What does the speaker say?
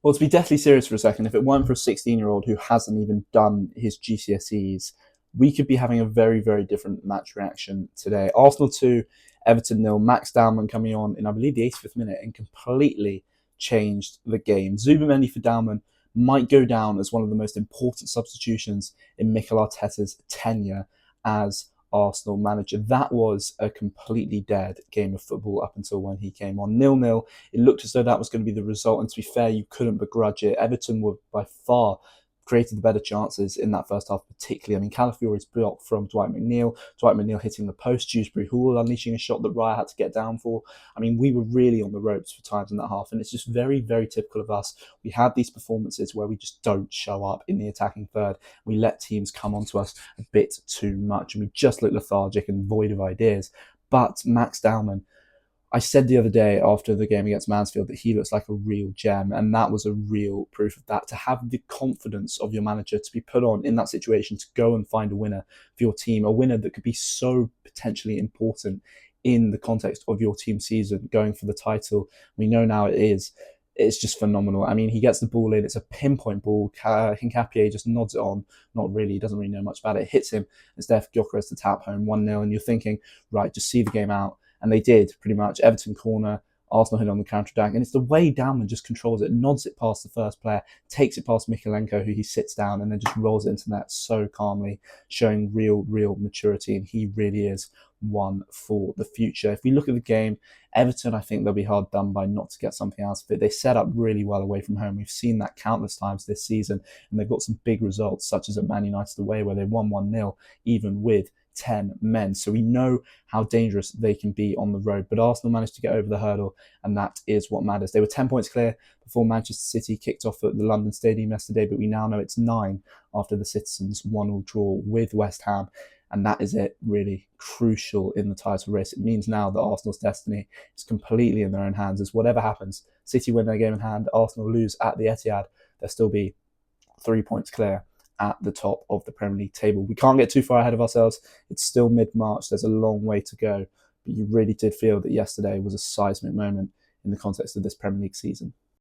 Well, to be deathly serious for a second, if it weren't for a 16-year-old who hasn't even done his GCSEs, we could be having a very, very different match reaction today. Arsenal 2, Everton nil. Max Dowman coming on in, I believe, the 85th minute and completely changed the game. Zubamendi for Dowman might go down as one of the most important substitutions in Mikel Arteta's tenure as Arsenal manager. That was a completely dead game of football up until when he came on. 0-0. It looked as though that was going to be the result, and to be fair, you couldn't begrudge it. Everton were by far created the better chances in that first half, particularly. I mean, Calafiori's block from Dwight McNeil hitting the post, Dewsbury Hall unleashing a shot that Raya had to get down for. I mean, we were really on the ropes for times in that half, and it's just very, very typical of us. We have these performances where we just don't show up in the attacking third. We let teams come onto us a bit too much, and we just look lethargic and void of ideas. But Max Dowman, I said the other day after the game against Mansfield that he looks like a real gem, and that was a real proof of that. To have the confidence of your manager to be put on in that situation, to go and find a winner for your team, a winner that could be so potentially important in the context of your team season, going for the title. We know now it is. It's just phenomenal. I mean, he gets the ball in. It's a pinpoint ball. Hincapié just nods it on. Not really. He doesn't really know much about it. Hits him. It's there for Gyökeres to tap home 1-0. And you're thinking, right, just see the game out. And they did, pretty much. Everton corner, Arsenal hit on the counter-attack. And it's the way Dowman just controls it, nods it past the first player, takes it past Mikalenko, who he sits down, and then just rolls it into net so calmly, showing real, real maturity. And he really is one for the future. If we look at the game, Everton, I think they'll be hard done by not to get something out of it. They set up really well away from home. We've seen that countless times this season, and they've got some big results, such as at Man United away, where they won 1-0, even with 10 men. So we know how dangerous they can be on the road. But Arsenal managed to get over the hurdle, and that is what matters. They were 10 points clear before Manchester City kicked off at the London Stadium yesterday, but we now know it's 9 after the Citizens' 1-1 draw with West Ham. And that is it, really crucial in the title race. It means now that Arsenal's destiny is completely in their own hands. As whatever happens, City win their game in hand, Arsenal lose at the Etihad, they'll still be 3 points clear at the top of the Premier League table. We can't get too far ahead of ourselves. It's still mid-March. There's a long way to go. But you really did feel that yesterday was a seismic moment in the context of this Premier League season.